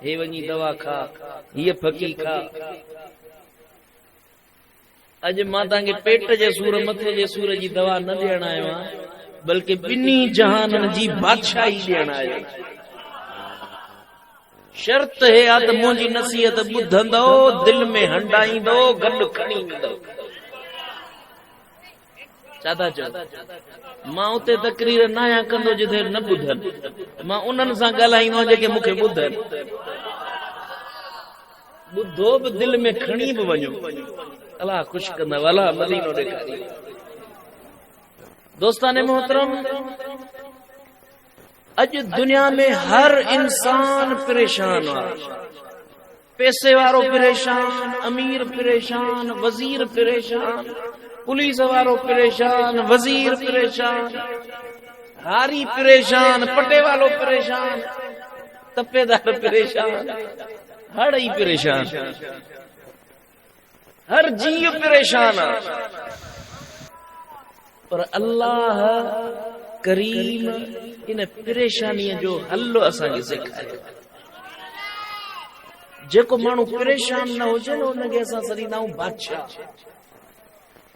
हे वञी दवा खा, हीअ फकी खा। अॼु मां तव्हांखे पेट जे सूर, मथे जे सूर जी दवा न ॾियण आयो आहियां, बल्कि ॿिन्ही जहाननि जी बादशाही ॾियण आयो आहियां। शर्त हे आ त मुंहिंजी नसीहत ॿुधंदो, दिल में हंडाईंदो, गॾु खणी ईंदो। छा था चओ? मां उते तकरीर न आहियां कंदो जिथे न ॿुधनि, मां उन्हनि सां ॻाल्हाईंदो जेके मूंखे ॿुधनि। ॿुधो बि दिल में खणी बि वञो, अलाह ख़ुशि कंदव, अलाह मदीनो ॾेखारी। दोस्ताने मोहतरम, अॼु दुनिया में हर इंसान परेशान आहे। पैसे वारो परेशान, अमीर परेशान, वज़ीर परेशान, पुलिस वारो परेशान, वज़ीर परेशान, हारी परेशान, पटे वालो परेशान, तपेदार परेशान, हर ही परेशान, हर जीव परेशान आहे। पर अल्लाह करीम इन परेशानीअ जो हल असांखे सेखारियो। जेको माण्हू परेशान न हुजे न, उनखे असां सॾींदा आहियूं बादशाह।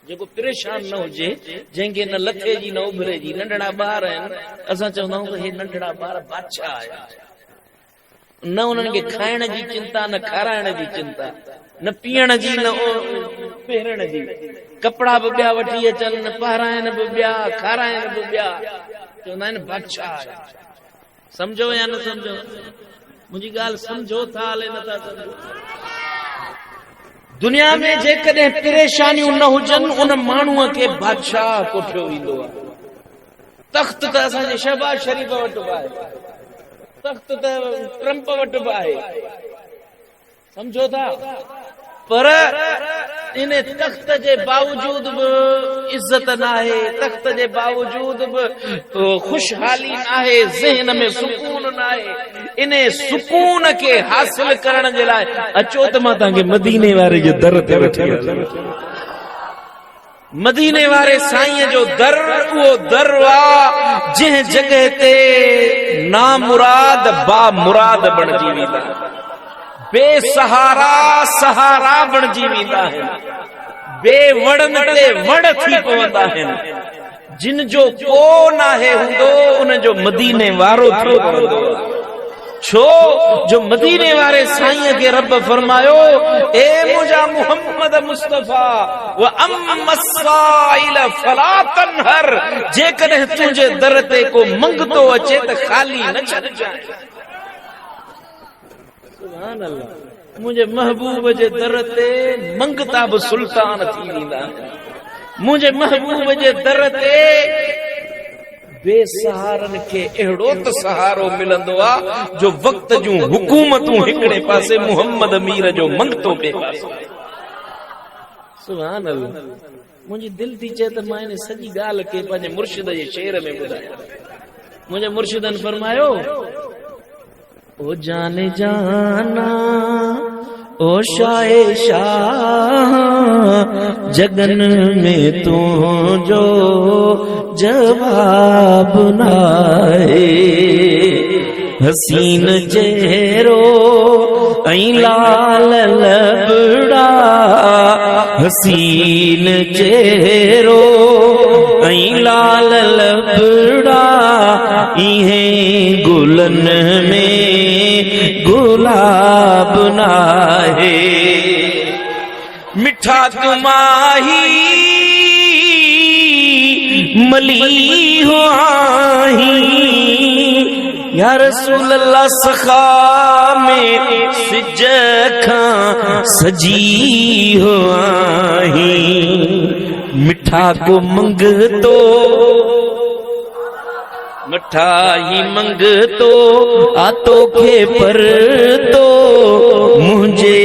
जेको परेशान न हुजे, जंहिंखे न लथे जी न उभरे जी, नंढड़ा ॿार आहिनि, असां चवंदा आहियूं त हे नंढड़ा ॿार बादशाह आया। न उन्हनि खे खाइण जी चिंता, न खाराइण जी चिंता, न पीअण जी, न पहिरण जी। कपिड़ा बि ॿिया वठी अचनि, पहिराइनि बि ॿिया, खाराइनि बि ॿिया। चवंदा आहिनि बादशाह आया। सम्झो या न सम्झो? मुंहिंजी ॻाल्हि सम्झो था हले नथा सम्झो? दुनिया में जेकॾहिं परेशानियूं न हुजनि, उन माण्हूअ खे बादशाह कोठियो वेंदो आहे। तख़्त त असांजे शहबाज शरीफ़ वटि बि आहे, तख़्त त ट्रम्प वटि बि आहे, सम्झो था? पर इन तख़्त जे बावजूद बि इज्जत न आहे, तख़्त जे बावजूद बि खुशहाली न आहे, ज़हन में सुकून न आहे। इन सुकून खे हासिल करण जे लाइ अचो त मां तव्हांखे मदीने वारे जे दर ते वठी हलां। मदीने वारे साईं जो दर उहो दर आहे जंहिं जॻह ते नामुराद बामुराद बणजी वेंदा, बेसहारा सहारा बणजी वेंदा आहिनि, बेवड़नि ते वड़ थी पवंदा आहिनि। जिन जो को नाहे हूंदो, उन जो मदीने वारो थी पवंदो। छो जो मदीने वारे साईं खे रब फरमायो, ए मुंहिंजा मुहम्मद मुस्तफा व अम्मसाइल फला तनहर, जेकॾहिं तुंहिंजे दर ते को मंगतो अचे त खाली न छॾजांइ। सुभान अल्लाह। मुंहिंजे महबूब जे दर ते मंगता बि सुल्तान थी वेंदा। मुंहिंजे महबूब जे दर ते बेसहारनि खे अहिड़ो त सहारो मिलंदो आहे जो वक़्त जूं हुकूमतूं हिकिड़े पासे, मुहम्मद मीर जो मंगतो ॿिए पासे। सुभान अल्लाह। मुंहिंजी दिलि थी चए त मां इन सॼी ॻाल्हि खे पंहिंजे मुर्शिद जे शेर में ॿुधायां। मुंहिंजे मुर्शिदनि फरमायो, ओ जाने जाना ओ शाहे शाह, जगन में तू जो जवाब नाहे। हसीन चेहरो ऐं लाल लबड़ा, हसीन चेहरो ऐं लाल लबड़ा, इहें गुलन में गुलाब नाहे। मिठा तुमाही मली हो आही, या रसूल अल्लाह सखा में सिज खां सजी हो आही। मिठा को मंगतो, मिठाई मंगतो, आतो खे पर तो, मुझे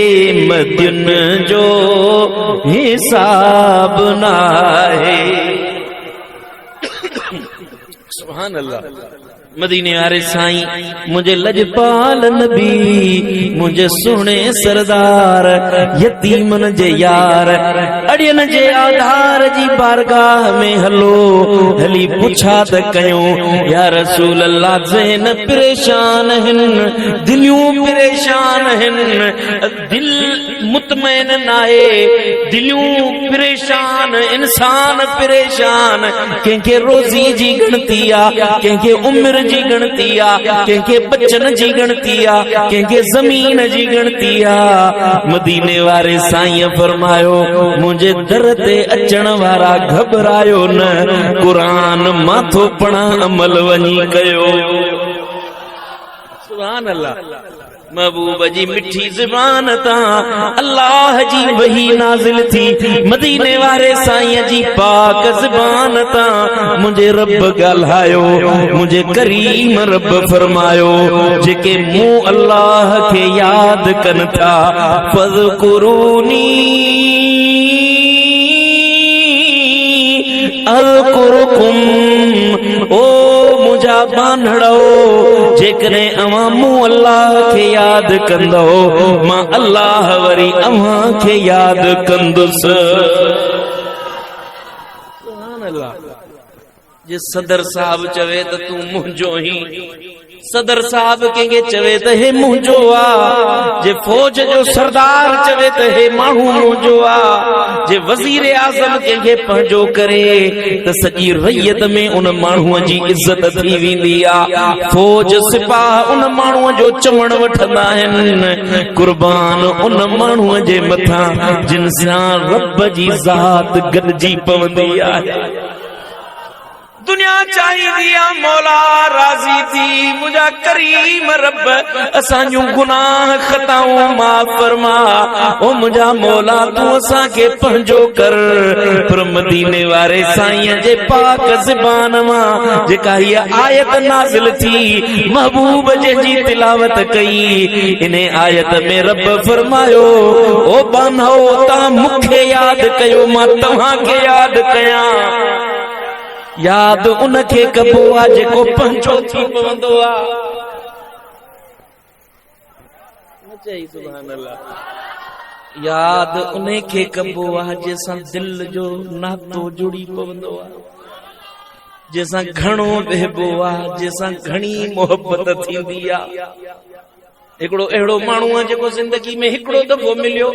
मदन जो हिसाब नाहे। सुभान अल्लाह। मदीने वारे साईं मुझे लजपाल नबी मुझे सुने सरदार यतीमन जे यार अड़ियन जे आधार जी बारगाह में हलो हली पुछा त कयूं या रसूल अल्लाह ज़हन परेशान हिन दिलियूं परेशान हिन दिल मुतमैन नाहे दिलियूं परेशान इंसान परेशान कंहिंखे रोज़ी जी गिणती आ कंहिंखे उम्र जी गिणती आ कंहिंखे बचन जी गिणती आ कंहिंखे ज़मीन जी गिणती आ मदीने वारे साईं फरमायो मुंहिंजे दर ते अचण वारा घबरायो न कुरान माथो पढ़ा अमल वञी कयो सुभान अल्लाह महबूब जी मिठी ज़बान ता अल्लाह जी वही नाज़िल थी मदीने वारे साईं जी पाक ज़बान ता मुझे रब ॻाल्हायो मुझे करीम रब फरमायो जेके मूं अल्लाह के याद कन था फ़ज़कुरूनी अज़कुरुकुम ओ मुझा बांधड़ो जेकरे अवां मूं अल्लाह के याद कंदो मां अल्लाह वरी अवां के याद कंदुस सुभान अल्लाह जे सदर साहब चवे त तू मुंहिंजो ही सदर साहब कंहिंखे चवे त हे मुंहिंजो आ जे फौज जो सरदार चवे त हे माण्हू मुंहिंजो आ जे वज़ीर आज़म कंहिंखे पंहिंजो करे त सॼी रैयत में उन माण्हूअ जी इज़त थी वेंदी आ फौज सिपाह उन माण्हूअ जो चवण वठंदा आहिनि कुर्बान उन माण्हूअ जे मथां जिन सां रब जी ज़ात गॾिजी पवंदी आहे दुनिया चाहिए मौला राजी थी मुझा करीम रब असांजू गुनाह खताऊं माफ फरमा ओ मुझा मौला तू असां के पंहिंजो कर पर मदीने वारे साईं जे पाक ज़बान मां जेका ये आयत नाज़िल थी महबूब जे जी तिलावत कई इन आयत में रब फरमायो ओ बानो ता मुखे याद कयो मां तव्हां के याद कया याद उनखे कबो आ जेको पंहिंजो थी पवंदो आ चई सुभान अल्लाह याद उनखे कबो आ जंहिंसां दिल जो नातो जुड़ी पवंदो आ जंहिंसां घणो बहबो आ जंहिंसां घणी मोहब्बत थींदी आ हिकिड़ो अहिड़ो माण्हू आहे जेको ज़िंदगी में हिकिड़ो दफ़ो मिलियो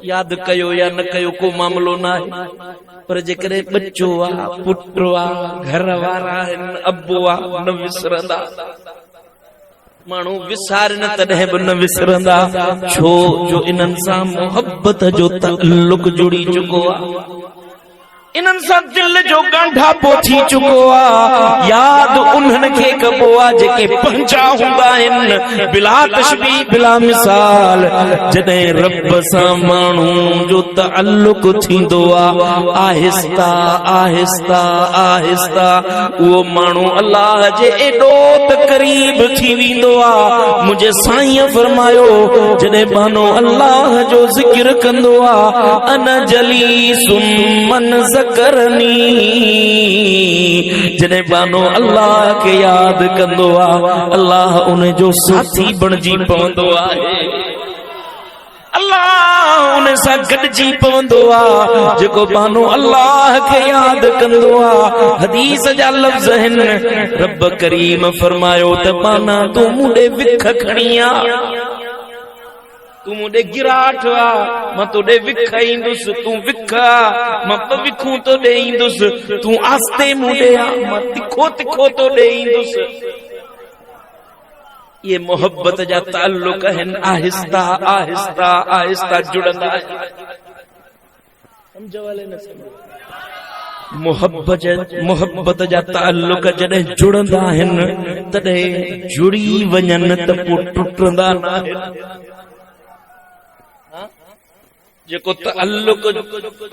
याद कयो या न कयो को मामलो न आहे पर जेकॾहिं बच्चो आ पुट आ घर वारा आहिनि अबो आ न विसरंदा माण्हू विसारन तॾहिं बि न विसरंदा छो जो इन्हनि सां मोहब्बत जो ताल्लुक जुड़ी चुको आहे इन्हनि सां दिल जो ॻंढापो थी चुको आहे याद उन्हनि खे कबो आहे जेके पंहिंजा हूंदा आहिनि बिला तशबीह बिला मिसाल जॾहिं रब सां माण्हू जो ताल्लुक थींदो आहे आहिस्ता आहिस्ता आहिस्ता उहो माण्हू अल्लाह जे एॾो त करीब थी वेंदो आहे मुंहिंजे साईं फरमायो जॾहिं बानो अल्लाह जो ज़िक्र कंदो आहे अन जलीसुम मन करनी जने बानो अल्लाह के याद कंदो आ अल्लाह उन जो साथी बणजी पवंदो आहे अल्लाह उन सां गॾिजी पवंदो आहे जेको बानो अल्लाह के याद कंदो आहे हदीस जा लफ़्ज़ आहिनि रब करीम फरमायो त बाना तू मूंॾे विख खणी आ तू मुझे गिराट आ मां तोड़े विख ईंदुसि तू विख आ मां विखूं तो ॾे ईंदुसि तू आस्ते मुझे आ मां तिखो तिखो तो ॾे ईंदुसि ये मोहब्बत जा ताल्लुक आहिनि आहिस्ता आहिस्ता आहिस्ता जुड़ंदा समझवाले न समझ मोहब्बत जा ताल्लुक जॾहिं जुड़ंदा आहिनि तॾहिं जुड़ी वञनि त पोइ टुटंदा न आहिनि जेको ताल्लुक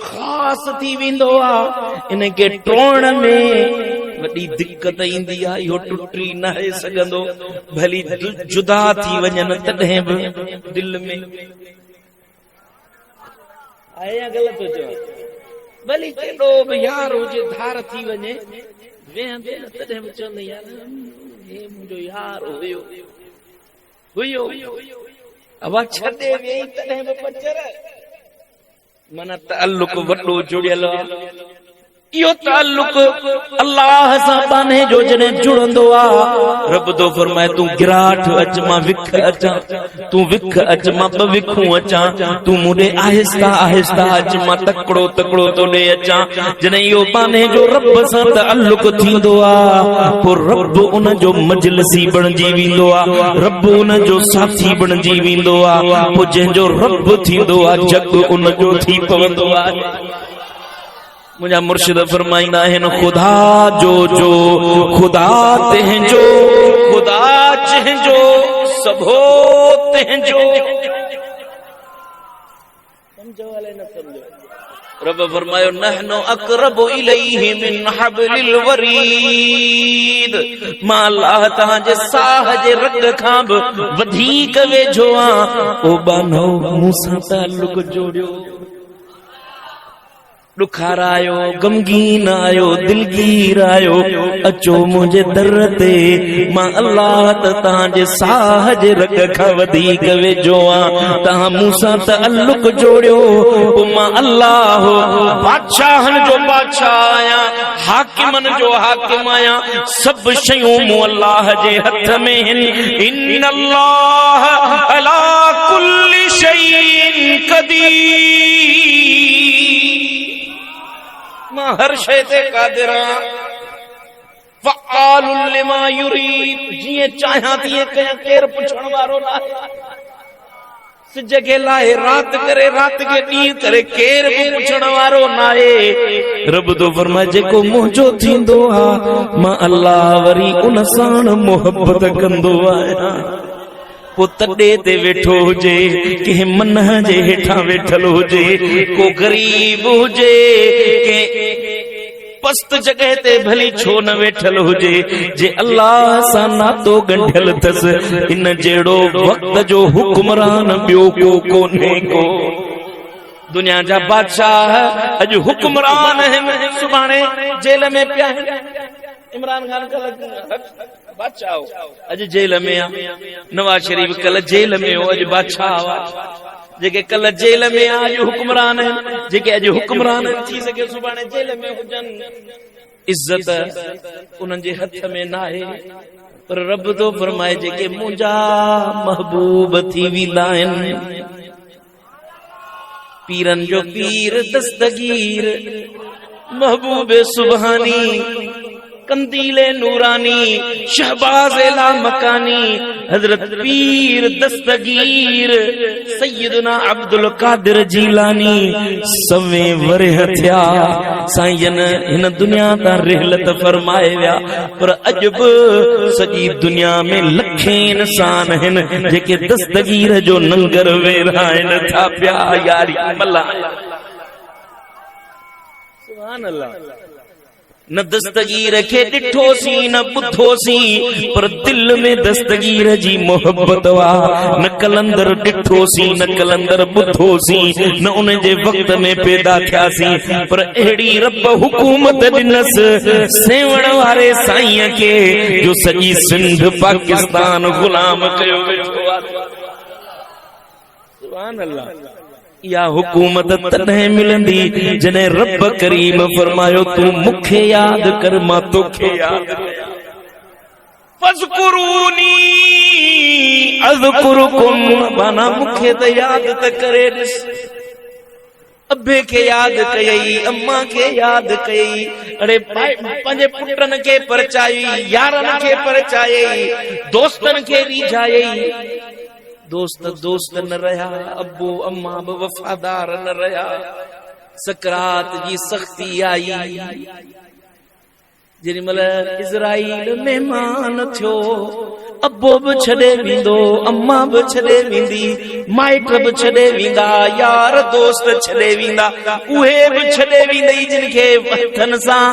खास थी वेंदो आहे इनके टोड़ण में वॾी दिक्कत ईंदी आहे इहो टुटी न सघंदो भली जुदा थी वञनि तॾहिं बि दिल में आहे या ग़लति हुजे भली केॾो बि यार हुजे धार थी वञे वेहंदे तॾहिं बि चवंदे यार हे मुंहिंजो यार हुयो अवा छॾे वेई तॾहिं बि पचर माना ताल्लुक वॾो जुड़ियल आहे। इहो ताल्लुक अल्लाह सां बाने जो जने जुड़ंदो आ रब तो फरमाए तू गिराठ अच मां विख अचां तू विख अच मां ब विखूं अचां तू मुडे आहिस्ता आहिस्ता अच मां तकड़ो तकड़ो तोडे अचां। जने इहो बाने जो रब सां ताल्लुक थींदो आ पो रब उन जो मजलिसी बणजी वेंदो आ रब उन जो साथी बणजी वेंदो आ पो जंहिंजो रब थींदो आ जग उन जो थी पवंदो आ। मुझा मुर्शिद फरमाइंदा आहिनि खुदा जो खुदा तंहिंजो खुदा जंहिंजो सभो तंहिंजो। समझो वाले न समझो रब फरमायो नहनु अक़रबु इलैहि मिन हब्लिल वरीद मां अल्लाह तहां जे साह जे रग खां बि वधीक वेझो आ ओ बानो मूंसां ताल्लुक जोड़ियो। दुखार आयो गमगीन आयो दिलगीर आयो अचो मुझे दर ते मां अल्लाह तहां जे साह जे रग खां वधीक वेझो आ तहां मूंसां ताल्लुक जोड़ियो पोइ मां अल्लाह बादशाहन जो बादशाह आहियां हाकिमन जो हाकिम आहियां सब शयूं मूं अल्लाह जे हथ में आहिनि। इन अल्लाह अला कुल्लि शैइन क़दीर मां हर शय ते क़ादिर आहियां फ़आलुल लिमा युरीद जीअं चाहियां तीअं कयां केरु पुछण वारो न सिज खे लाहे रात करे रात खे ॾींहुं करे केरु बि पुछण वारो न आहे। रब तो फरमाए जेको मुंहिंजो थींदो आहे मां अल्लाह वरी उन सां मोहबत कंदो आहियां। को तॾे ते वेठो हुजे कंहिं मन जे हेठां वेठल हुजे को गरीब हुजे के पस्त जगह ते भली छो न वेठल हुजे जे अल्लाह सां नातो गंढियल अथस इन जहिड़ो वक्त जो हुक्मरान ॿियो को कोन्हे को। दुनिया जा बादशाह अॼु हुक्मरान आहिनि सुभाणे जेल में पिया आहिनि। इमरान खान कल बादशाह अॼु जेल में आहे नवाज शरीफ कल जेल में हो अॼु बादशाह हुआ जेके कल जेल में आहे अॼु हुक्मरान आहिनि जेके अॼु हुक्मरान थी सघे सुभाणे जेल में हुजनि। इज्जत उन्हनि जे हथ में न आहे पर रब तो फरमाए जेके मुंहिंजा महबूब थी वेंदा आहिनि पीरन जो पीर दस्तगीर महबूब सुबहानी कंदीले नूरानी शहबाज ला मकानी हजरत पीर दस्तगीर सैयदना अब्दुल कादिर जीलानी सवे वरह थिया साईं हिन दुनिया ता रहलत फरमाए विया पर अजब सॼी दुनिया में लखे इंसान आहिनि जेके दस्तगीर जो नंगर वेराइनि था पिया यारी मल्ला सुभान अल्लाह। न दस्तगीर के ॾिठोसी न ॿुधोसी पर दिल में दस्तगीर जी मोहब्बत वा न कलंदर ॾिठोसी न कलंदर ॿुधोसी न उन जे वक्त में पैदा थियासी पर अहिड़ी रब हुकूमत ॾिनस सेवण वारे साईं के जो सॼी सिंध पाकिस्तान गुलाम कयो वेठो आहे। सुभान अल्लाह। या हुकूमत तॾहिं मिलंदी जॾहिं रब करीम फरमायो तू मूंखे याद कर मां तोखे याद फज़कुरूनी अज़कुरुकुम माना मूंखे त याद त करे ॾिस अबे के याद कयई अम्मा के याद कयई अरे पंहिंजे पुटनि खे परचाई यारनि खे परचाई दोस्तनि खे रिझायई दोस्त दोस्त न रहा अब्बू अम्मा बि वफादार न रहा सकरात जी सख्ती आई जेॾी महिल इज़राइल मेहमान थियो अब्बो बि छॾे वेंदो अम्मा बि छॾे वेंदी माइट बि छॾे वेंदा यार दोस्त छॾे वेंदा उहे बि छॾे वेंदई जिन खे हथनि सां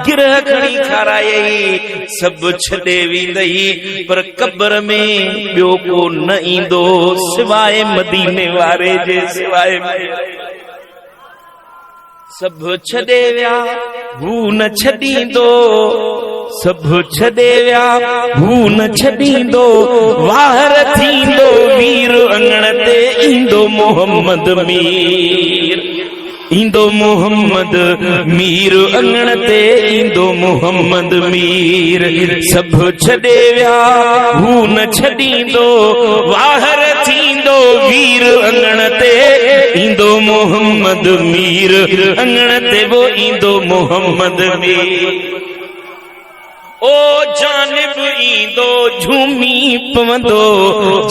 गिरह खणी खारायई सभु छॾे वेंदई पर क़ब्र में ॿियो को न ईंदो सिवाय मदीने वारे जे सिवाय सभु छॾे विया हू न छॾींदो सभु छॾे विया हू न छॾींदो वाहर थींदो वीर अंगण ते ईंदो मोहम्मद मीर ईंदो मोहम्मद मीर अंगण ते ईंदो मोहम्मद मीर सभु छॾे विया हू न छॾींदो वाहर थींदो वीर अंगण ते ईंदो मोहम्मद मीर अंगण ते वो ईंदो मोहम्मद मीर ओ जानिब ईंदो झूमी पवंदो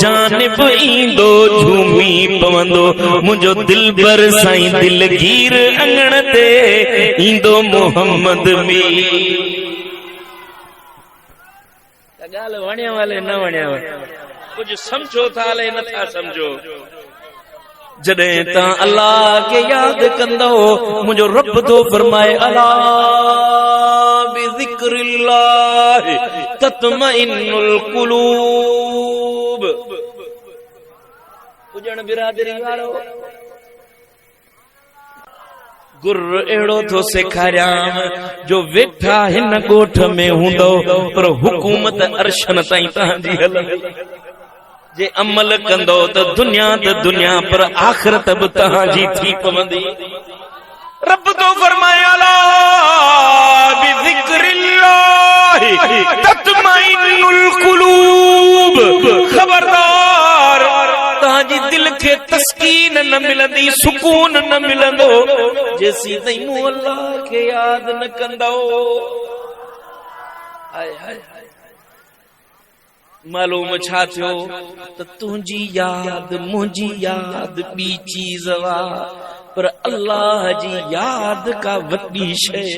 जानिब ईंदो झूमी पवंदो मुंहिंजो दिलबर साईं दिलगीर अंगण ते ईंदो मोहम्मद मीर ॻाल्हि वणिया वाले न वणिया कुझु सम्झो था हले नथा सम्झो जॾहिं तव्हां अल्लाह खे यादि कंदो मुंहिंजो रब थो फरमाए अला बिज़िक्रिल्लाह तत्मइन्नुल क़ुलूब पुजण बिरादरी वारो गुर अहिड़ो थो सेखारियां जो वेठा हिन ॻोठ में हूंदो पर हुकूमत अर्शन ताईं तव्हांजी हलंदी जे अमल कंदो त दुनिया पर आख़िरत बि तव्हांजी थी पवंदी रब तो फरमाए अला बिज़िक्रिल्लाह तत्मइन्नुल क़ुलूब खबरदार तव्हांजी दिल खे तस्कीन न मिलंदी सुकून न मिलंदो जेसीं ताईं मूं अल्लाह खे यादि न कंदो हाय हाय मालूम छा थियो त तुंहिंजी याद मुंहिंजी याद ॿी चीज़ वा पर अल्लाह जी याद का वॾी शइ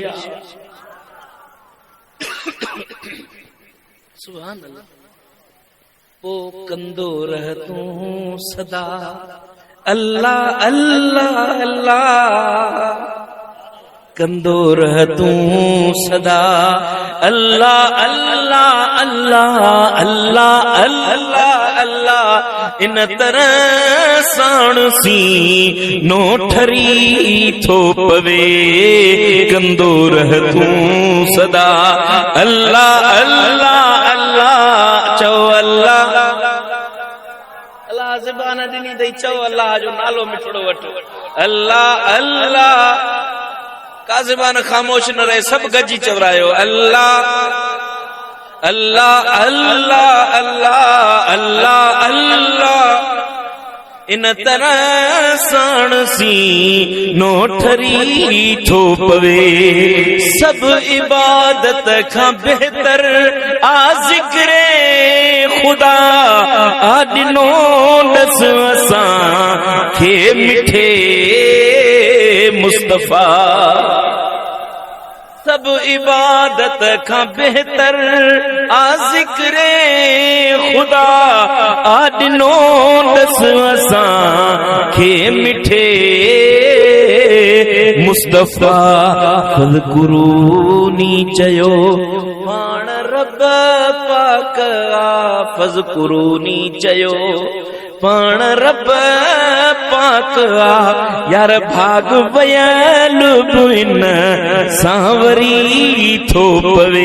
सुभान अल्लाह पो कंदो रह तूं सदा अल्लाह अल्लाह अल्लाह कंदो रह तूं सदा अल्लाह अल्लाह अल्लाह अल्लाह अल्लाह अल्लाह इन तरह साण सी नो ठरी थो पवे कंदो रह तूं सदा अल्लाह अल्लाह अल्लाह चओ अल्लाह अल्लाह ज़बान ॾिनी अथई चओ अल्लाह जो नालो मिठड़ो वठो अल्लाह अल्लाह का ज़बान ख़ामोश न रहे सब गजी चवरायो अल्लाह अल्लाह अल्लाह अल्लाह अल्लाह अल्लाह इन तरह साण सी नो ठरी थो पवे सब इबादत खां बेहतर आ ज़िक्रे खुदा आ ॾिनो दस असां खे मिठे मुस्तफा सब इबादत खां बेहतर आ ज़िक्रे खुदा आ ॾिनो दस असां खे मिठे मुस्तफा फ़ज़कुरूनी चयो पाण रब पाक आ फ़ज़कुरूनी चयो पाण रब पाक आ यार भाग वयल इन सांवरी थो पवे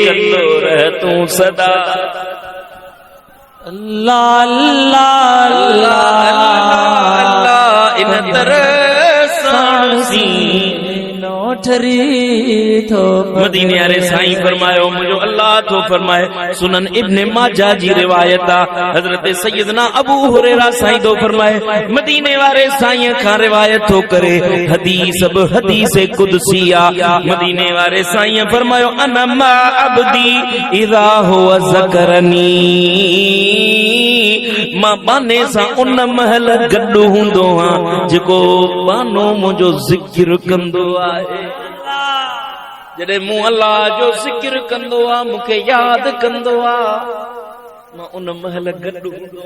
कंदो रह तूं सदा अल्लाह अल्लाह अल्लाह अल्लाह इन तरह साण सी नो ठरी थो मदीने वारे साईं फरमायो मुंहिंजो अल्लाह थो फरमाए सुनन इब्न माजा जी रिवायत आ हज़रत सैयदना अबू हुरैरा साईं थो फरमाए मदीने वारे साईं खां रिवायत थो करे हदीस बि हदीस कुदसी आ मदीने वारे साईं फरमायो अना मा अब्दी इज़ा हुवा ज़करनी मां बाने सां उन महल गॾु हूंदो आहियां जेको बानो मुंहिंजो ज़िक्र कंदो आहे जॾहिं मूं अल्लाह जो ज़िक्र कंदो आहे मूंखे यादि कंदो आहे मां उन महल गॾु हूंदो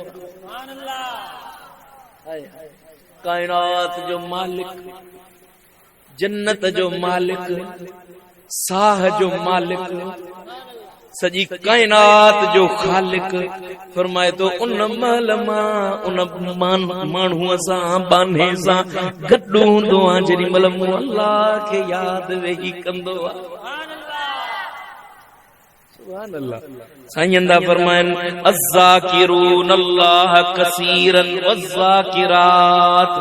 आहियां काइनात जो मालिक जन्नत जो मालिक साह जो मालिक सजी कायनात जो खालिक फरमाए तो उन महल मां उन माण्हूअ सां बाने सां गॾु हूंदो आ जेॾी महिल मूं अल्लाह खे यादि वेही कंदो आ। सुभान अल्लाह। साईं दा फरमाइनि अज़्ज़ाकिरून अल्लाह कसीरन वज़्ज़ाकिरात,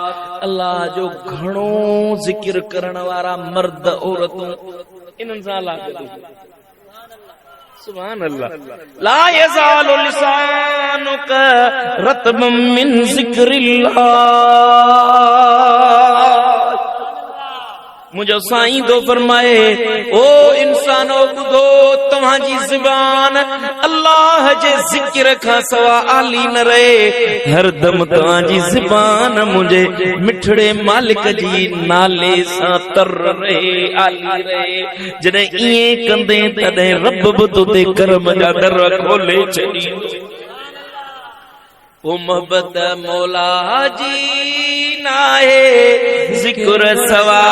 अल्लाह जो घणो ज़िक्र करण वारा मर्द औरतूं इन्हनि सां अल्लाह गॾु। सुभान अल्लाह। ला यज़ालु लिसानुक रतबम मिन ज़िक्रिल्लाह, मुझो साईं तो फरमाए ओ इंसानो ॿुधो तव्हांजी ज़ुबान अल्लाह जे ज़िक्र खां सवा आली न रहे, हरदम तव्हांजी ज़ुबान मुंहिंजे मिठड़े मालिक जी नाले सां तर रहे, आली रहे। जॾहिं ईअं कंदे तॾहिं रब बि तोते करम जा दर खोले छॾींदो। ओ मोहब्बत मौला जी नाहे ज़िक्र सवा,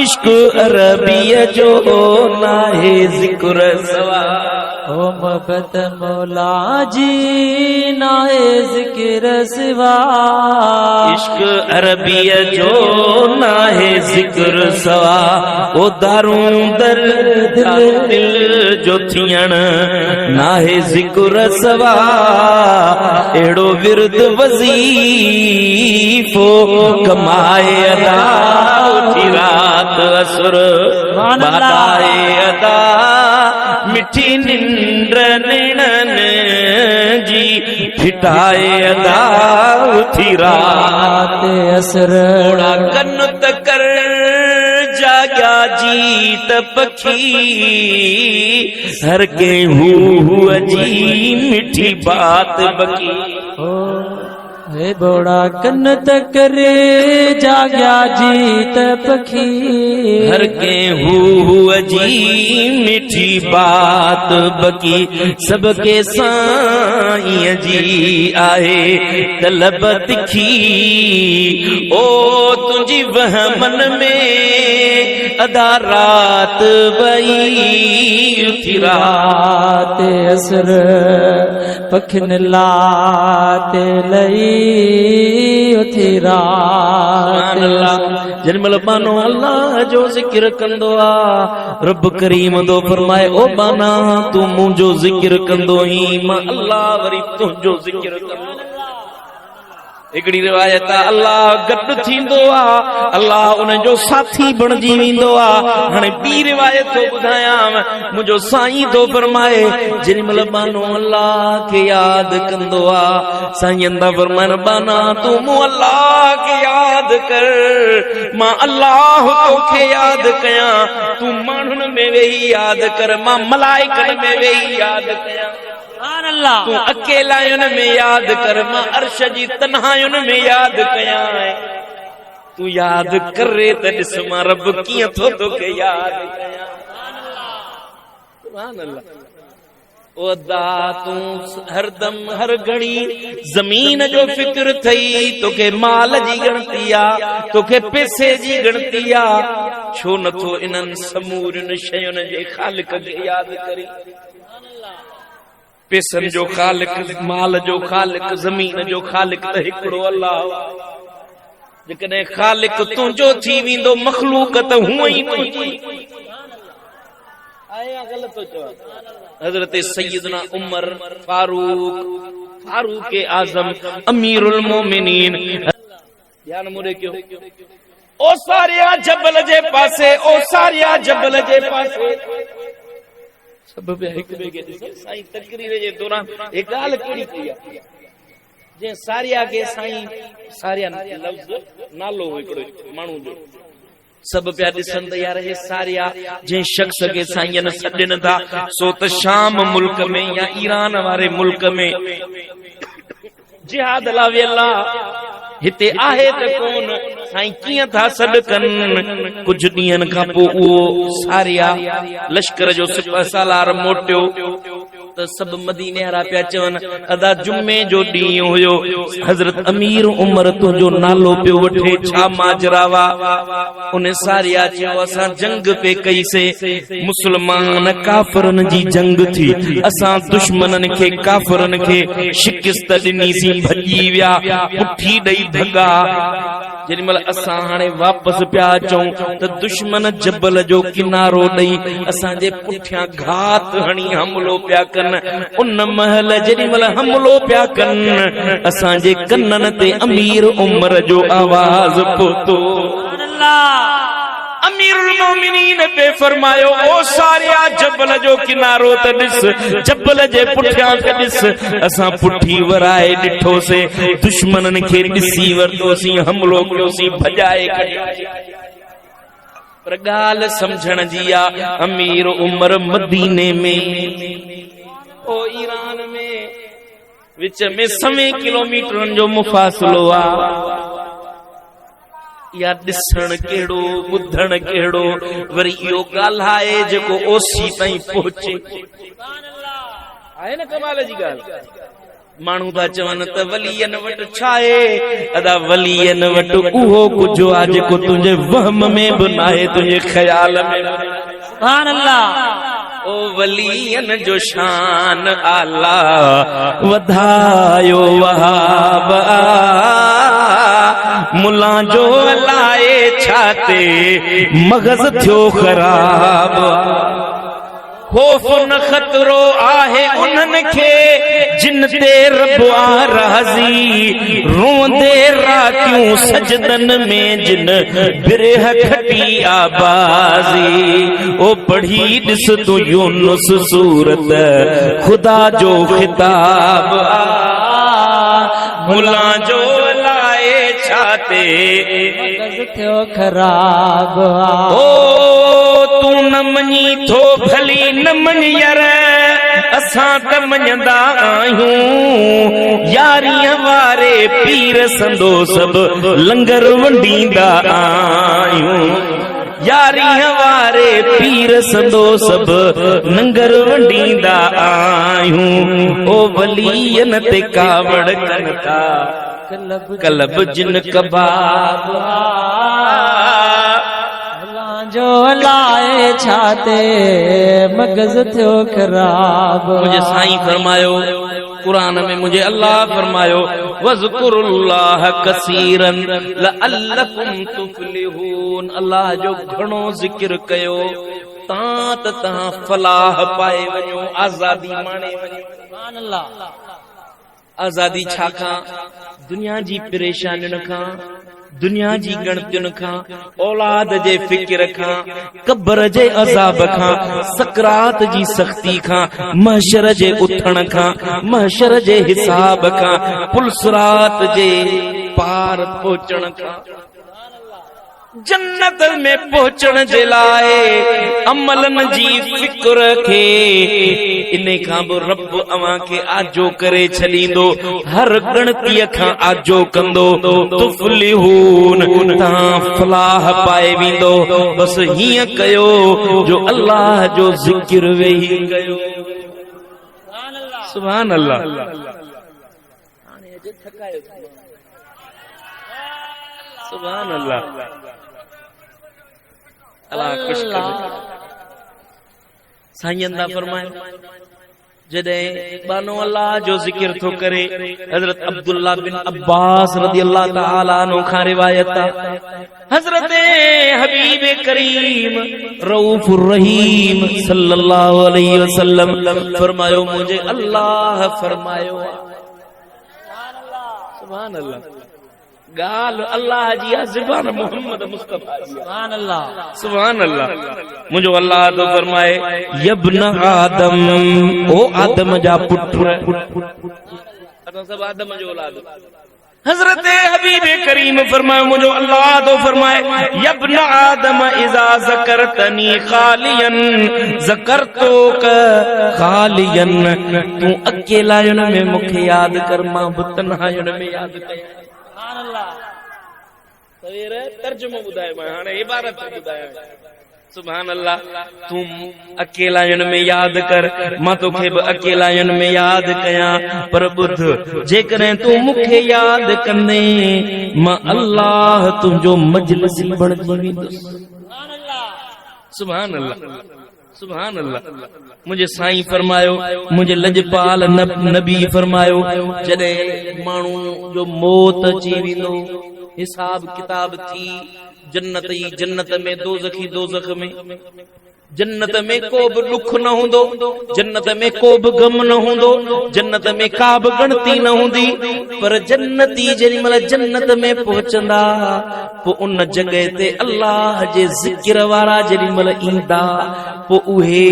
इश्क अरबीअ जो नाहे ज़िक्र सवा। ओ मोहब्बत मौला जी नाहे ज़िक्र सिवा, इश्क अरबीअ जो नाहे ज़िक्र सवा। ओ दारूं दर्द दिल जो थियण नाहे ज़िक्र सवा, एड़ो विरद वज़ीफ़ो कमाए अदा उठी रात असुर बादाए अदा, मिठी निंड निणन जी फिटाए अदा उठी रात असुर। ओड़ा कन तकर जाग्या जीत पखी, हर के हुआ जी मिठी बात बकी। हे बोड़ा कन तकर जाग्या जीत पखी, हर के हुआ जी मिठी बात बकी। सबके साईं जी आहे तलब तिखी, ओ तुझी वहमन में अदा रात वई उठी रात असर पखिन लात लई उठी रात। जन्मल बानो अल्लाह जो ज़िक्र कंदो आ, रब करीम दो फरमाए ओ बाना तू मुंहिंजो ज़िक्र कंदो ही, मां अल्लाह वरी तुंहिंजो ज़िक्र कंदो। हिकिड़ी रिवायत आहे अल्लाह गॾु थींदो आहे, अल्लाह उन जो साथी बणिजी वेंदो आहे। हाणे ॿी रिवायत थो ॿुधायां, मुंहिंजो साईं थो फरमाए जेॾी महिल बानो अल्लाह खे यादि कंदो आहे, साईं था फरमाइनि बाना तूं मूं अल्लाह खे यादि कर, मां अल्लाह तोखे यादि कयां। तूं माण्हुनि में वेही यादि कर, मां मलाइकनि में वेही यादि कयां। तूं अकेलायुनि में यादि कर, मां अर्श जी तन्हायुनि में यादि कयां। तूं यादि करे त ॾिस मां रब कीअं थो तोखे यादि कयां। सुभान अल्लाह। ओ अदा तूं हरदम हर घड़ी ज़मीन जो फिक्र थई, तोखे माल जी ॻणती आ, तोखे पैसे जी ॻणती आ, छो नथो इन्हनि समूरियुनि शयुनि जे ख़ालिक खे यादि करे। पैसन जो ख़ालिक, माल जो ख़ालिक, ज़मीन जो ख़ालिक त हिकिड़ो अल्लाह। जेकॾहिं ख़ालिक तुंहिंजो थी वेंदो, मख़लूक त हूअं ई तुंहिंजी। ग़लत थो चवां। हज़रत सैयदना उमर फारूक आज़म अमीरुल मोमिनीन, ध्यान मुरे क्यों, ओ सारिया जबल जे पासे, ओ सारिया जबल जे पासे सब हिक ॿिए खे ॾिसो। साईं तकरीर जे दौरान एक ॻाल्हि कहिड़ी कई आहे, जे सारिया खे साईं सारिया लफ़्ज़ नालो हिकिड़ो माण्हू जो सब पिया ॾिसनि त यार हे सारिया जंहिं शख़्स खे साईं न सॾनि था, सो त शाम मुल्क में या ईरान वारे मुल्क में जिहाद ला वियल हिते आहे त कोन, साईं कीअं था सॾु कनि। कुझु ॾींहंनि खां पोइ उहो सारिया लश्कर जो सिपह सालार मोटियो त त सब मदीने वारा पिया चवन अदा जुम्मे जो ॾींहुं हुयो हज़रत अमीर उमर तुंहिंजो नालो पियो वठे छा माजरावा उन सारिया चयो असां जंग पे कईसे मुस्लमान काफ़रन जी जंग थी असां दुश्मनन खे काफ़रन खे शिकस्त ॾिनीसीं भॼी विया पुठी ॾेई भॻा जेॾीमहिल असां हाणे वापसि पिया अचूं त दुश्मन जबल जो किनारो ॾेई असांजे पुठियां घात हणी हमलो पिया कनि उन महल जेॾीमहिल हमलो पिया कनि असांजे कननि ते अमीर उमर जो आवाज़ पहुतो अमीरुल मोमिनीन पे फरमायो ओ सारिया जबल जो किनारो त ॾिस जबल जे पुठियां के ॾिस असां पुठी वराए ॾिठोसीं दुश्मननि खे ॾिसी वरितोसीं हमलो कयोसीं भॼाए पर ॻाल्हि सम्झण जी आ अमीर उमर मदीने में ओ ईरान में विच में 100 किलोमीटरनि जो मुफ़ासिलो आ या ॾिसण कहिड़ो ॿुधण कहिड़ो वरी इहो ॻाल्हाए जेको ओसी ताईं पहुचे आहे न कमाल जी ॻाल्हि माण्हू था चवनि त वलीअन वटि छा आहे अदा वलीअन वटि उहो कुझु आहे जेको तुंहिंजे वहम में बि न आहे तुंहिंजे ख़्याल में सुभान अल्लाह ओ वलीअन जो शान आला वधायो वहाब मुला जो लाए छाते मगज़ थियो ख़राब खौफ न खतरो आहे उन्हनि खे जिन ते रब आ राज़ी रोंदे रातियूं सजदन में जिन बिरह खटी आबाज़ी ओ पढ़ी ॾिस तूं यूनुस सूरत खुदा जो खिताब मुला जो लाए छाते थियो ख़राब ओ तू न मञी थो भली न मञियर असां त मञंदा आहियूं यारीअ वारे पीर संदो सभु लंगर वंडींदा आहियूं यारीअ वारे पीर संदो सभु लंगर वंडींदा आहियूं ओ वलीअन ते कावड़ कनि था कलब जिन कबाब जो लाए छाते मगज़ थियो ख़राब मुझे साईं फरमायो कुरान में मुझे अल्लाह फरमायो वज़कुरुल्लाह कसीरन लअल्लकुम तुफ्लिहून अल्लाह जो घणो ज़िक्र कयो तां त तहां फलाह पाए वञो आज़ादी माणे वञो सुभान अल्लाह आज़ादी छा खां दुनिया जी परेशानियुनि खां दुनिया जी गणतियुनि खां औलाद जे फिक्र खां कब्र जे अज़ाब खां सकरात जी सख्ती खां महशर जे उथण खां महशर जे हिसाब खां पुलसरात जे पार पहुचण खां जन्नत में पहुचण जे लाइ अमलन जी फिक्र खे इन खां बि रब अवां खे आजो करे छॾींदो हर गणतीअ खां आजो कंदो तुफ्लिहून तव्हां फलाह पाए वेंदो बस हीअं कयो जो अल्लाह जो ज़िक्र वेही कयो सुभान अल्लाह हाणे अॼु थकायो सुभान अल्लाह अल्लाह खुश करे साईं दा फरमायो जॾहिं बानो अल्लाह जो ज़िक्र थो करे हज़रत अब्दुल्ला बिन अब्बास रज़ी अल्लाह तआला अन्हु खां रिवायत हज़रत हबीब करीम रऊफुर रहीम सल्लल्लाहु अलैहि वसल्लम फरमायो मुझे अल्लाह फरमायो सुभान अल्लाह गाल अल्लाह जी ज़ुबान मोहम्मद मुस्तफा सुभान अल्लाह सुभान अल्लाह मुझो अल्लाह तो फरमाए यब्न आदम ओ आदम जा पुत्र असां सब आदम जो औलाद हजरत हबीब करीम फरमाए मुझो अल्लाह तो फरमाए यब्न आदम इज़ा ज़करतनी खालियन ज़करतुक खालियन तू अकेला युन में मुखे याद कर मां बुतन युन में याद कर तर्जुमो ॿुधाए मां हाणे इबारत ॿुधायां सुभान अल्लाह। तू अकेलायन में याद कर, मां तोखे बि अकेलायन में याद कयां, पर ॿुध जेकॾहिं तूं मूंखे याद कंदे मां अल्लाह तुंहिंजो मजलिसी बणिजी वेंदुसि। सुभान अल्लाह, सुभान अल्लाह। मुंहिंजे साईं फरमायो, मुंहिंजे लजपाल नबी फरमायो, जॾहिं माण्हू जो मौत अची वेंदो, हिसाब किताब थी, जन्नत ई जन्नत में, दोज़खी दोज़ख में। जन्नत में को बि दुख न हूंदो, जन्नत में को बि गम न हूंदो, जन्नत में का बि गणती न हूंदी। पर जन्नती जेॾी महिल जन्नत में पहुचंदा, पोइ उन जॻह ते अल्लाह जे ज़िक्र वारा जेॾी महिल ईंदा, पोइ उहे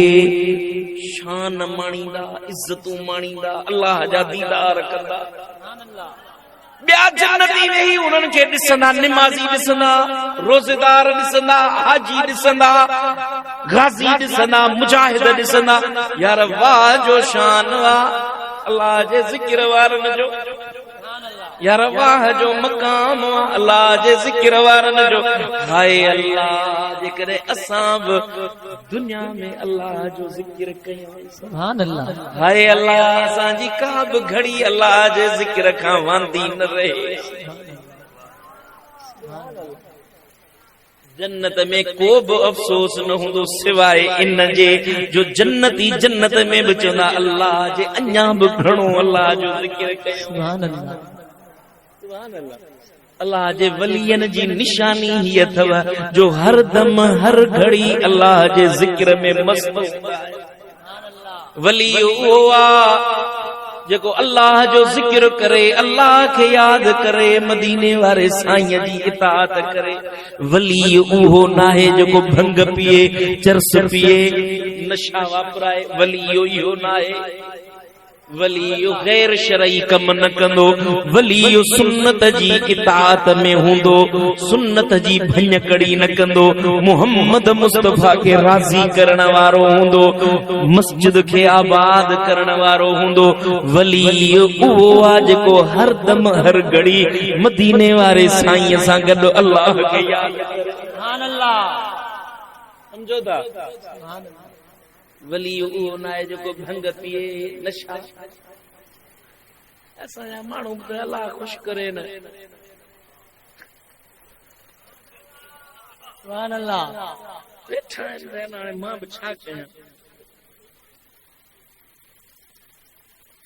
शान माणींदा, इज़तूं माणींदा, अल्लाह जा दीदार कंदा। ॿिया जन्नती वेही उन्हनि खे ॾिसंदा, निमाज़ी ॾिसंदा, रोज़ेदार ॾिसंदा, हाजी ॾिसंदा, गाज़ी ॾिसंदा, मुजाहिद ॾिसंदा। यार वाह जो शान वाह अल्लाह जे ज़िक्र वारनि जो, यार वाह जो मक़ाम वाह अल्लाह जे ज़िक्र वारनि जो। हाय अल्लाह, जेकॾहिं असां बि दुनिया में अल्लाह जो ज़िक्र कयूं, सुभान अल्लाह। हाय अल्लाह, असांजी का बि घड़ी अल्लाह जे ज़िक्र खां वांदी न रहे। जन्नत में को बि अफ़सोस न हूंदो सिवाय इन जे जो जन्नती जन्नत में बि चवंदा अल्लाह जे अञा बि घणो अल्लाह जो ज़िक्र कयूं। सुभान अल्लाह, सुभान अल्लाह। अल्लाह जे वलियन जी निशानी ही अथव जो हर दम हर घड़ी अल्लाह जे ज़िक्र में मस्त हूंदा आहे। वली उहो आहे जेको अल्लाह जो ज़िक्र करे, अल्लाह खे याद करे, मदीने वारे साईं जी इताअत करे। वली उहो नाहे जेको भंग पिए, चरस पिए, नशा वापराए। वली इहो नाहे। वली गैर शरई कम न कंदो, वली सुन्नत जी इताअत में हूंदो, सुन्नत जी भञकड़ी न कंदो, मोहम्मद मुस्तफा खे राज़ी करण वारो हूंदो, मस्जिद खे आबाद करण वारो हूंदो। वली उहो आहे जेको हर दम हर घड़ी मदीने वारे साईं सां गॾु अल्लाह खे याद करे। सुभान अल्लाह, समझो था। वली उहो नाहे जेको भंग पिए, नशा। असांजा माण्हू त अल्लाह ख़ुशि करे न। सुभान अल्लाह। वेठा आहिनि, हाणे मां बि छा कयां।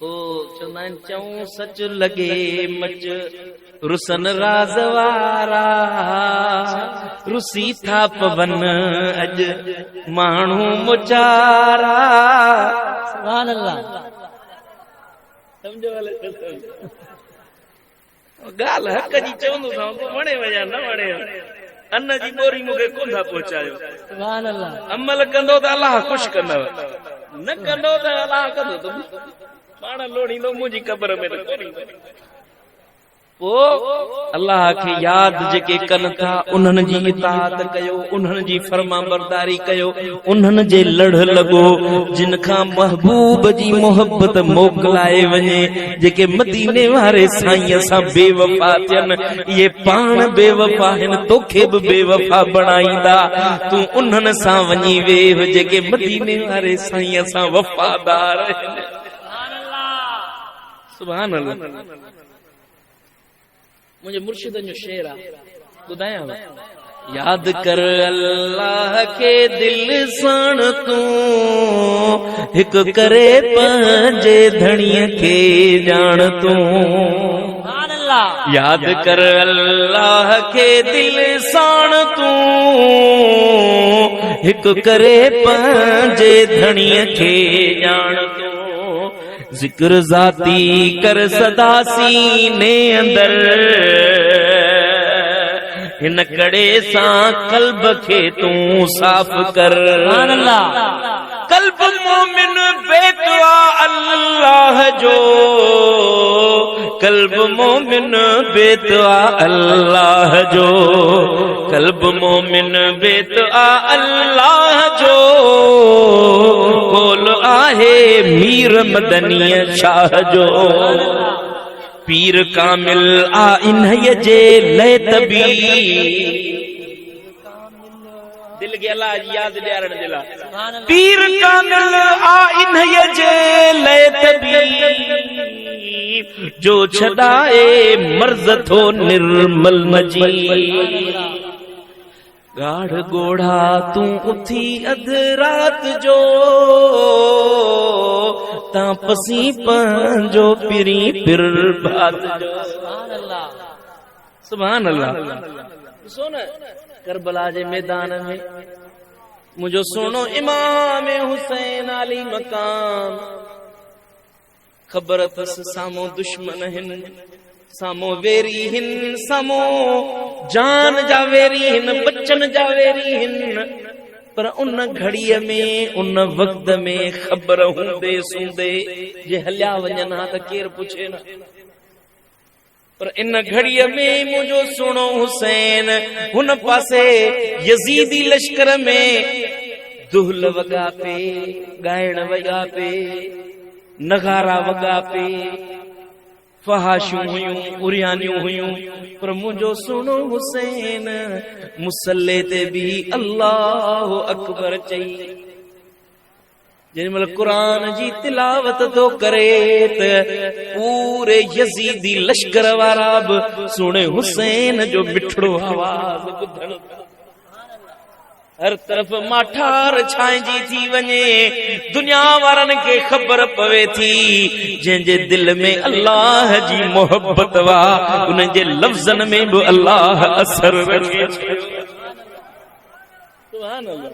चवंदा आहिनि चऊं सच लॻे मच रुसन राज़ वारा, रुसी था पवन अॼु माण्हू मुचारा। सुभान अल्लाह। सम्झो ॻाल्हि हक़ जी चवंदो अथव, वणे वञा न वणे, अन्न जी ॿोरी मूंखे कोन था पहुचायो। सुभान अल्लाह। अमल कंदो त अलाह ख़ुशि कंदव, न कंदो त अलाह कंदो त पाण लोड़ींदो मुंहिंजी क़बर में न कोन। अल्लाह खे याद जेके कनि था उन्हनि जी इताअत कयो, उन्हनि जी फर्मा बरदारी कयो, उन्हनि जे लड़ लॻो जिन खां महबूब जी मोहब्बत मोकिलाए वञे। जेके मदीने वारे साईं सां बेवफा थियनि, इहे पाण बेवफा आहिनि, तोखे बि बेवफा बणाईंदा। तूं उन्हनि सां वञी वेह जेके मदीने वारे साईं सां वफ़ादार आहिनि। सुभान अल्लाह। मुंहिंजे मुर्शिदनि जो शेर आहे, ॿुधायां। याद कर अल्लाह खे दिल सां तूं, हिकु करे पंहिंजे धणीअ खे ॼाण तूं। याद कर अल्लाह खे दिल सां तूं, हिकु करे पंहिंजे धणीअ खे ॼाण तूं। ज़िक्र ज़ाती कर सदा सीने अंदर, हिन कड़े सां कल्ब खे तूं साफ़ कर। कल्ब मोमिन बेतवा अल्लाह जो, कल्ब मोमिन बेतवा अल्लाह जो, कल्ब मोमिन बेतवा अल्लाह जो। बोल आहे मीर मदनी शाह जो, पीर कामिल आ इन्हय जे लय तबी। दिल के अल्लाह जी याद ॾियारण जे लाइ सुभान अल्लाह पीर कानल आ इन्हय जे लय तबीब जो छॾाए मर्ज़ थो निर्मल नजी गाढ़ गोढ़ा तूं उथी अध रात जो ता पसी पंहिंजो पिरी पिर बात जो सुभान अल्लाह सुभान अल्लाह ॾिसो न करबला जे मैदान में मुंहिंजो सोनो इमाम हुसैन आली मकाम ख़बर अथसि साम्हूं दुश्मन हिन साम्हूं वेरी हिन साम्हूं जान जा वेरी हिन बच्चन जा वेरी हिन पर उन घड़ीअ में उन वक़्त में ख़बर हूंदे सूंदे जे हलिया वञनि हा त केरु पुछे न पर इन घड़ीअ में मुंहिंजो सुहिणो हुसैन हुन पासे यज़ीदी लश्कर में दुहल वॻा पे ॻाइण वॻा पे नगारा वॻा पे फहाशूं हुयूं उरियानियूं हुयूं पर मुंहिंजो सुहिणो हुसैन मुसल्ले ते बि अल्लाह अकबर चई जेमल क़ुरान जी तिलावत तो करे त पूरे यज़ीदी लश्कर वारा बि सुहिणे हुसैन जो मिठड़ो आवाज़ ॿुधण हर तरफ़ माठार छांइजी थी वञे दुनिया वारनि खे ख़बर पवे थी जंहिंजे दिल में अल्लाह जी मोहब्बत वा उन जे लफ़्ज़नि में बि अल्लाह असर रखे सुभान अल्लाह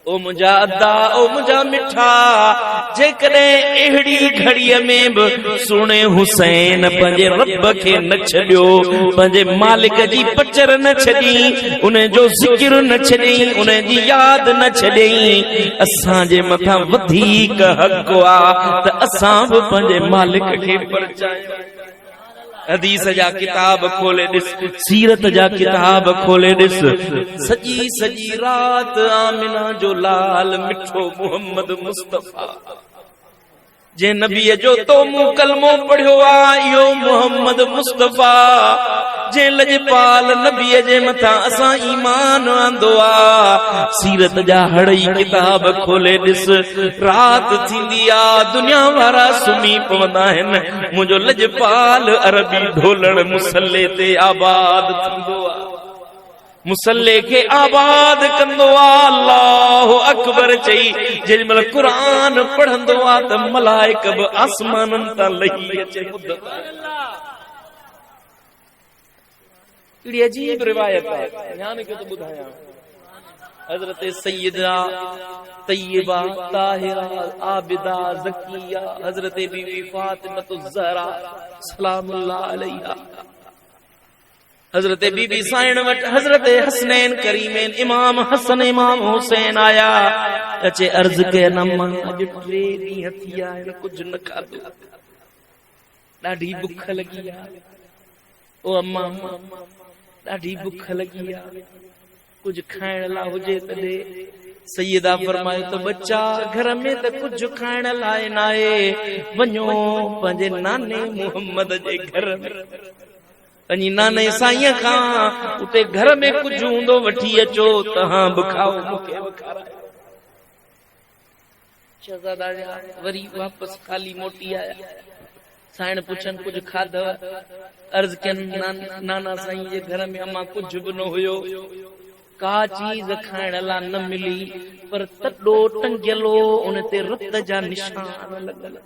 ओ मुंहिंजा अदा ओ मुंहिंजा मिठा जेकॾहिं अहिड़ी घड़ीअ में बि सुहिणे हुसैन पंहिंजे रब खे न छॾियो पंहिंजे मालिक जी पचर न छॾी उन जो ज़िक्र न छॾई उन जी यादि न छॾई असांजे मथां वधीक हक़ आहे त असां बि पंहिंजे मालिक खे परचायूं हदीस जा किताब खोले ॾिस सीरत जा किताब खोले ॾिस सॼी सॼी रात आमिना जो लाल मिठो मोहम्मद मुस्तफ़ा जे नबीअ जो तो मूं कलमो पढ़ियो आहे इहो मोहम्मद मुस्तफ़ा जे लजपाल नबीअ जे मथां असां ईमान आंदो आहे सीरत जा हड़ई किताब खोले ॾिस रात थींदी आहे दुनिया वारा सुम्ही पवंदा आहिनि मुंहिंजो लजपाल अरबी ढोलण मुसल्ले ते आबाद थींदो आहे मुसल्ले खे आबाद कंदो आहे अल्लाह अकबर चई जेमल क़ुरान पढ़ंदो आहे त मलाइक बि आसमाननि तां लही अचे ॿुधंदा अहिड़ी अजीब रिवायत आहे ध्यान खे तो ॿुधायां हज़रत सैयदा तय्यबा ताहिरा आबिदा ज़किया हज़रत बीबी फातिमा ज़हरा सलामुल्लाह अलैहा हज़रत बीबी साइण वट हज़रत हसनैन करीमैन इमाम हसन इमाम हुसैन आया अचे अर्ज़ कयन अम्मा अॼु 3 ॾींहं थी विया आहिनि कुझु न खाधो ॾाढी बुख लॻी आहे ओ अम्मा ॾाढी बुख लॻी आहे कुझु खाइण लाइ हुजे त ॾे सैयदा फरमायो त बच्चा घर में त कुझु खाइण लाइ न आहे वञो पंहिंजे नाने मुहम्मद जे घर में पंहिंजी नाने साईं खां उते घर में कुझु हूंदो वठी अचो तव्हां बि खाओ मूंखे बि खारायो शहज़ादा वरी वापसि खाली मोटी आया साइण पुछनि कुझु खाधव अर्ज़ कयनि नाना साईं जे घर में अम्मा कुझु बि न हुयो का चीज खाइण लाइ न मिली पर तॾो टंगियलो उन ते रत जा निशान लॻल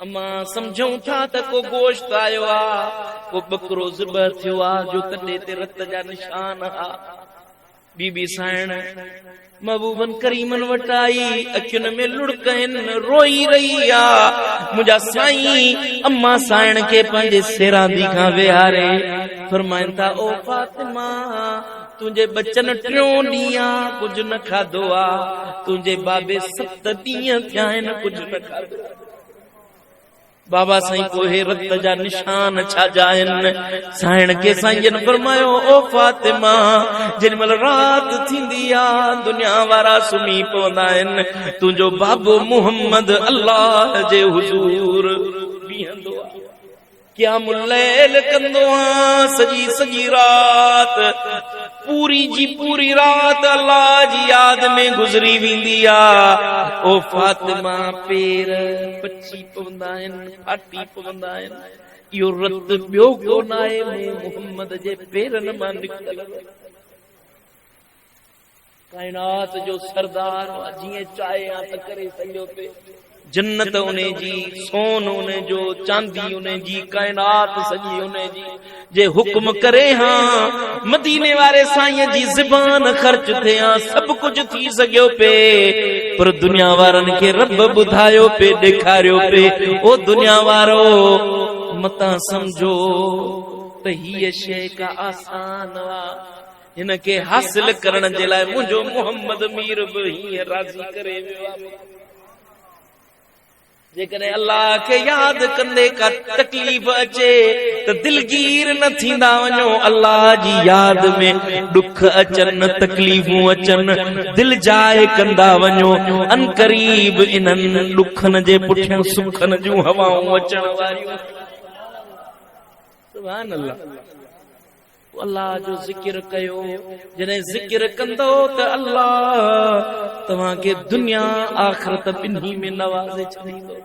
अम्मा सम्झूं था त को गोश्त आयो आहे को बकरो ज़िबह थियो आहे जो तॾे ते रत जा निशान हा बीबी साइण महबूबन करीमन वटि आई अखियुनि में लुड़क आहिनि रोई रही आहे मुंहिंजा साईं अम्मा साइण खे पंहिंजे सेरांदी खां विहारे फरमाइनि था ओ फातिमा तुंहिंजे बचन 3 ॾींहं कुझु न खाधो आहे तुंहिंजे बाबे 7 ॾींहं थिया आहिनि कुझु न खाधो बाबा साईं कोहे रत जा निशान छा आहिनि साइण खे साईं फरमायो ओ फातिमा जेमल रात थींदी आहे दुनिया वारा सुम्ही पवंदा आहिनि तुंहिंजो बाबो मुहम्मद अल्लाह जे हुजूर बीहंदो क़यामुल लैल कंदो आहे सॼी सॼी रात पूरी जी पूरी रात अल्लाह जी याद में गुज़री वेंदी आ। ओ फातिमा पेर पची पवंदा आहिनि, फाटी पवंदा आहिनि। इहो रत ॿियो कोन आहे मोहम्मद जे पेरनि मां निकतल। कायनात जो सरदार जीअं चाहे आ त करे सघियो पे। जन्नत उन्हे जी, सोन उन्हे जो, चांदी उन्हे जी, कायनात सॼी उन्हे जी। जे हुक्म करे हाँ मदीने वारे साईं जी ज़बान ख़र्च थे हाँ सब कुछ थी सघियो पे। पर दुनिया वारनि खे रब ॿुधायो पे, ॾेखारियो पे। ओ दुनिया वारो मता समझो त हीअ शइ का आसान वा। हिनखे हासिल करण जे लाइ मुंहिंजो मोहम्मद मीर बि हीअं राज़ी करे वियो आहे। जेकॾहिं अल्लाह खे यादि कंदे का तकलीफ़ अचे त दिलगीर न थींदा वञो। अल्लाह जी यादि में दुख अचनि, तकलीफ़ूं अचनि, दिल जाए कंदा वञो। अन क़रीब इन्हनि दुखनि जे पुठियां सुखनि जूं हवाऊं अचण वारियूं। सुभान अल्लाह। अल्लाह जो ज़िक्र कयो। जॾहिं ज़िक्र कंदो त अल्लाह तव्हांखे दुनिया आख़िरत ॿिन्ही में नवाज़े छॾींदो।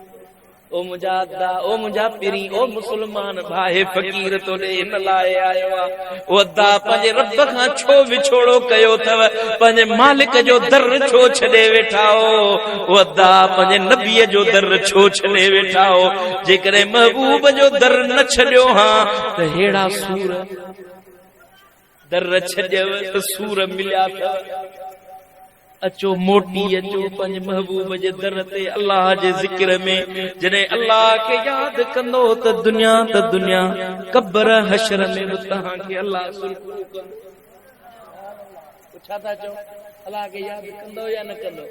ओ मुंहिंजा अदा, ओ मुंहिंजा पिरी, ओ मुस्लमान भाए फ़क़ीर तोॾे हिन लाइ आयो आहे। ओ अदा पंहिंजे रब खां छो विछोड़ो कयो अथव? पंहिंजे मालिक जो दर छो छॾे वेठा हो? ओ अदा पंहिंजे नबीअ जो दर छो छॾे वेठा हो? जेकॾहिं महबूब जो दर न छॾियो हा त हेड़ा सूर दर छॾियव त सूर मिलिया अथव। अचो मोटी अचो पंहिंजे महबूब जे दर ते अल्लाह जे ज़िक्र में। जॾहिं अल्लाह खे यादि कंदो त दुनिया क़ब्र हशर में बि तव्हांखे अल्लाह सुरखू कंदो। छा था चओ? अल्लाह खे यादि कंदो या न कंदो?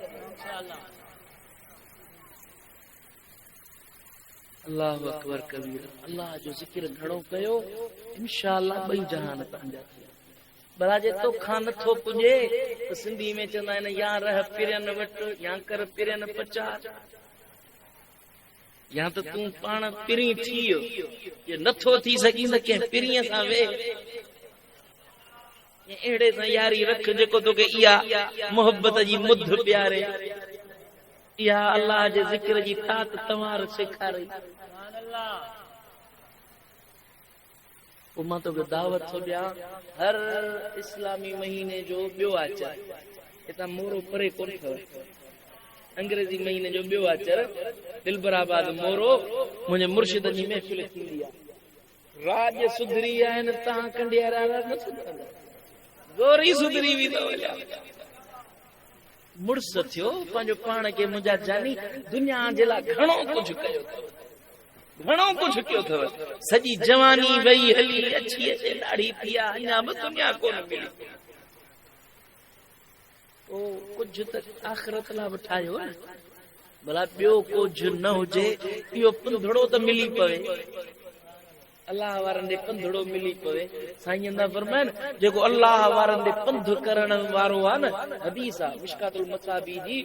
अल्लाहु अकबर कबीर। अल्लाह जो ज़िक्र घणो कयो, इंशाअल्लाह ॿई जहान तव्हांजा। भला जे तोखां नथो पुॼे त सिंधी में चवंदा आहिनि या रह पिरनि वटि या कर पिरनि पचार। या त तूं पाण पिरी थी वियो, जे नथो थी सघी त कंहिं पिरीअ सां वेह। अहिड़े सां यारी रख जेको तोखे इहा मोहब्बत जी मुद्द प्यारे, इहा अल्लाह जे ज़िक्र जी तात तवार सेखारे। मां तोखे दावत थो ॾियां, हर इस्लामी महीने जो ॿियो आचर, हितां मोरो परे कोन अथव, अंग्रेज़ी महीने जो ॿियो आचर दिलबराबाद मोरो मुंहिंजे मुर्शिद जी महफ़िल थींदी आहे। राज सुधरी आहिनि तव्हां कंडियारा न सुधरंदा, गोरी सुधरी बि अथव। मुड़ुस थियो पंहिंजो पाण खे मुंहिंजा जानी दुनिया जे लाइ घणो कुझु कयो अथव, घणो कुझु कयो अथव। सॼी जवानी वई हली अची अचे ॾाढी थी आहे, अञा बि दुनिया कोन मिली। ओ कुझु त आख़िरत लाइ बि ठाहियो न। भला ॿियो कुझु न हुजे, इहो पंधड़ो त मिली पवे, अल्लाह वारनि ॾे पंधड़ो मिली पवे। साईं दा फरमाइनि जेको अल्लाह वारनि ॾे पंध करण वारो आहे न, हदीस आहे मिशकातुल मसाबी जी,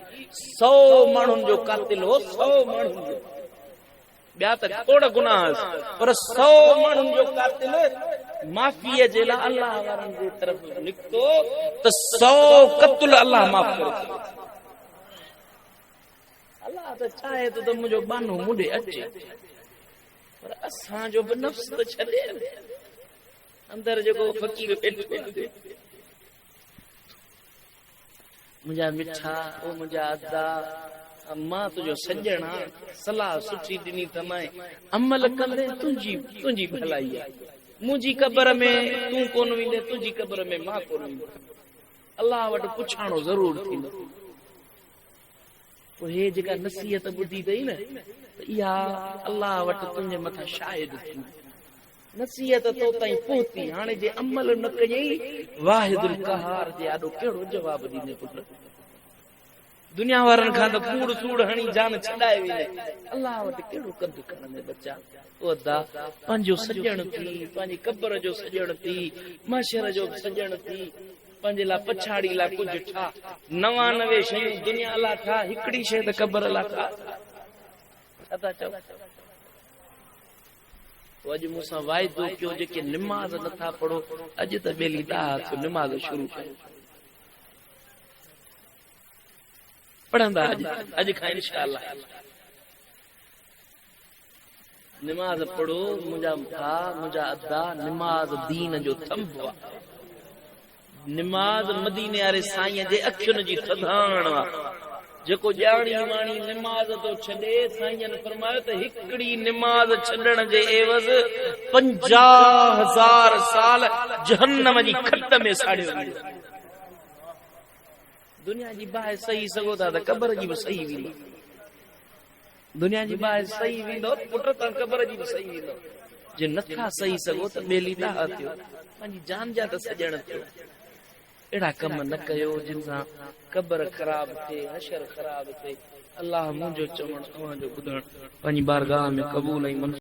100 माण्हुनि जो कातिल हो, 100 माण्हुनि जो, ॿिया त खोड़ गुनाह, पर 100 माण्हुनि जो कातिल माफ़ीअ जे लाइ अल्लाह वारनि जे तरफ़ निकितो त 100 क़त्ल अल्लाह माफ़ करे। अल्लाह त चाहे त मुंहिंजो बानो मुंडे अचे, पर असांजो बि नफ़्स त छॾे अंदर जेको फ़क़ीर वेठो आहे। मुंहिंजा मिठा, ओ मुंहिंजा अदा, मां तुंहिंजो सॼण आहियां, सलाह सुठी ॾिनी तमाए, अमल कंदे तुंहिंजी भलाई आहे। मुंहिंजी क़ब्र में तूं कोन वेंदे, तुंहिंजी क़ब्र में मां कोन वेंदो। अल्लाह वटि पुछाणो ज़रूर थींदो। पोइ हे जेका नसीहत ॿुधी अथई न, इहा अल्लाह वटि तुंहिंजे मथां शायदि थी नसीहत तो ताईं पहुती। हाणे जे अमल न कयई, वाहिदुल क़हार जे आॾो कहिड़ो जवाब ॾींदे पुट? दुनिया वारनि खां त कूड़ सूड़ हणी जान छॾाए वेंदे, अल्लाह वटि कहिड़ो कंधु खणंदे बच्चा? ओ अदा पंहिंजो सॼण थी, पंहिंजी क़ब्र जो सॼण थी, महशर जो सॼण थी, पंहिंजे लाइ पछाड़ी लाइ कुझु ठा। 99 शयूं दुनिया लाइ ठा, हिकिड़ी शइ त क़ब्र लाइ ठा। छा था चओ? तो अज मूसा वायदो कयो जेके निमाज नथा पढ़ो अज त बेली दात निमाज शुरू कयो पढ़ंदा अज खां इंशाअल्लाह निमाज पढ़ो मुंहिंजा भाउ मुंहिंजा अदा निमाज दीन जो थंभ आहे निमाज मदीने वारे साईं जे अखियुनि जी थधाण आहे जेको ॼाणी वाणी निमाज तो छॾे साईं फरमायो त हिकड़ी निमाज छॾण जे एवज़ 50,000 साल जहन्नम जी खट में साड़ियो वेंदो दुनिया जी बाहि सही सघो था त क़बर जी बि सही वेंदी दुनिया जी बाहि सही वेंदो पुट त क़बर जी बि सही वेंदो जे नथा सही सघो त ॿेली दाह थियो पंहिंजी जान जा त सॼण थियो अहिड़ा कम न कयो जिन सां क़बर ख़राब थिए हशर ख़राब थिए अल्लाह मुंहिंजो चवण तव्हांजो ॿुधण पंहिंजी बारगाह में क़बूल ऐं मंज़ूर